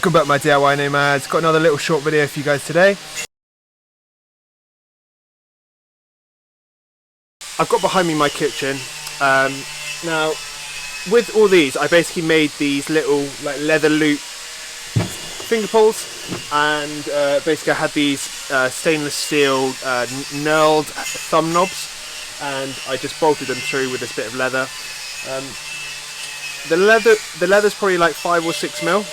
Welcome back my DIY Nomads. Got another little short video for you guys today. I've got behind me my kitchen. Now with all these I basically made these little like leather loop finger pulls, and basically I had these stainless steel knurled thumb knobs, and I just bolted them through with this bit of leather. The leather's probably like 5 or 6 mil.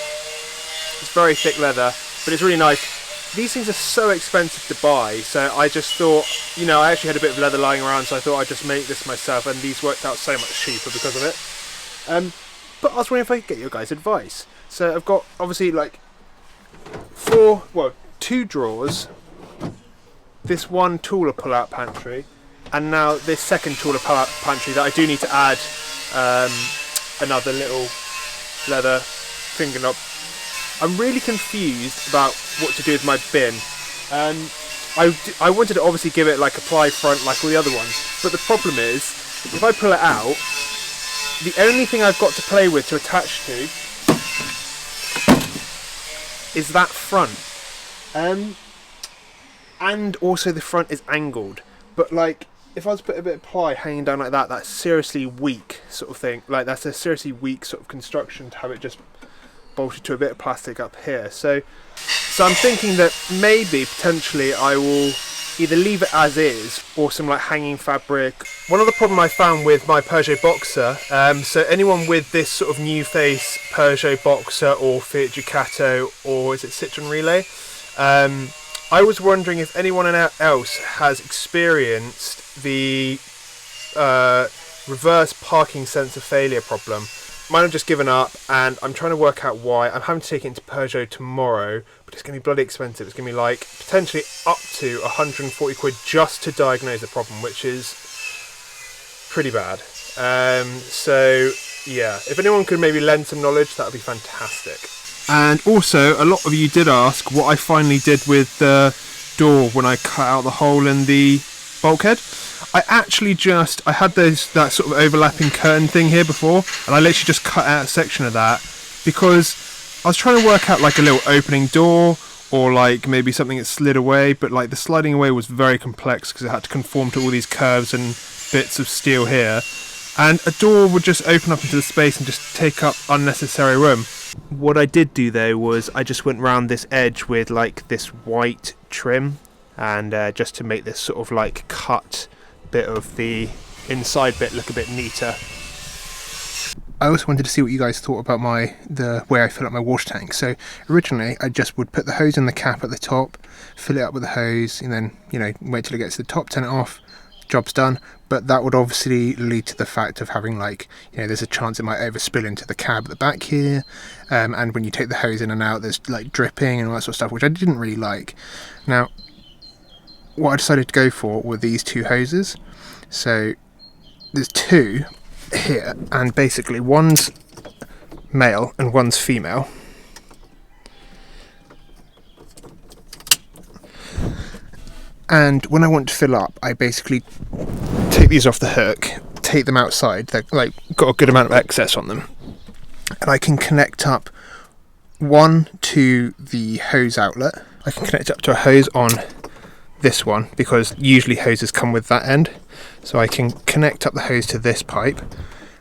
It's very thick leather, but it's really nice. These things are so expensive to buy, so I just thought, you know, I actually had a bit of leather lying around, so I thought I'd just make this myself, and these worked out so much cheaper because of it. But I was wondering if I could get your guys' advice. So I've got obviously like 2 drawers, this one Tula pull-out pantry, and now this second Tula pull-out pantry that I do need to add another little leather finger knob. I'm really confused about what to do with my bin. I wanted to obviously give it like a ply front like all the other ones, but the problem is, if I pull it out, the only thing I've got to play with to attach to is that front. And also the front is angled, but like, if I was to put a bit of ply hanging down like that, that's seriously weak sort of thing. Like, that's a seriously weak sort of construction to have it just bolted to a bit of plastic up here. So I'm thinking that maybe potentially I will either leave it as is or some like hanging fabric. One other problem I found with my Peugeot Boxer, so anyone with this sort of new face Peugeot Boxer or Fiat Ducato, or is it Citroen Relay, I was wondering if anyone else has experienced the reverse parking sensor failure problem. Mine have just given up, and I'm trying to work out why. I'm having to take it into Peugeot tomorrow, but it's going to be bloody expensive. It's going to be like potentially up to 140 quid just to diagnose the problem, which is pretty bad. So yeah, if anyone could maybe lend some knowledge, that would be fantastic. And also, a lot of you did ask what I finally did with the door when I cut out the hole in the bulkhead. I actually I had that sort of overlapping curtain thing here before, and I literally just cut out a section of that because I was trying to work out like a little opening door, or like maybe something that slid away, but like the sliding away was very complex because it had to conform to all these curves and bits of steel here, and a door would just open up into the space and just take up unnecessary room. What I did do though was I just went round this edge with like this white trim, and just to make this sort of like cut bit of the inside bit look a bit neater. I also wanted to see what you guys thought about the way I fill up my water tank. So originally I just would put the hose in the cap at the top, fill it up with the hose, and then, you know, wait till it gets to the top, turn it off, job's done. But that would obviously lead to the fact of having, like, you know, there's a chance it might overspill into the cab at the back here, and when you take the hose in and out there's like dripping and all that sort of stuff, which I didn't really like. Now what I decided to go for were these 2 hoses. So there's 2 here, and basically one's male and one's female. And when I want to fill up, I basically take these off the hook, take them outside. They've like got a good amount of excess on them, and I can connect up one to the hose outlet. I can connect up to a hose on this one, because usually hoses come with that end, so I can connect up the hose to this pipe,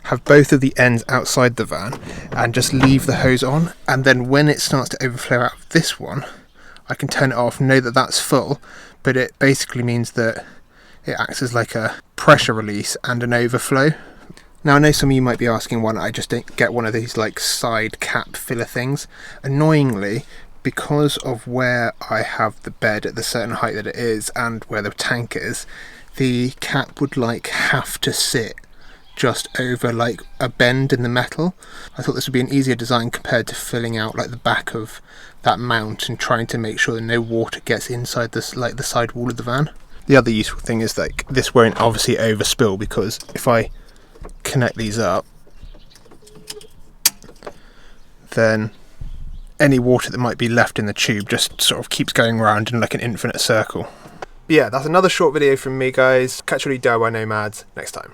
have both of the ends outside the van, and just leave the hose on, and then when it starts to overflow out of this one, I can turn it off, know that that's full, but it basically means that it acts as like a pressure release and an overflow. Now I know some of you might be asking why I just don't get one of these like side cap filler things. Annoyingly, because of where I have the bed at the certain height that it is and where the tank is, the cap would like have to sit just over like a bend in the metal. I thought this would be an easier design compared to filling out like the back of that mount and trying to make sure that no water gets inside this, like the side wall of the van. The other useful thing is that this won't obviously overspill, because if I connect these up, then any water that might be left in the tube just sort of keeps going around in like an infinite circle. But yeah, that's another short video from me, guys. Catch all you DIY Nomads next time.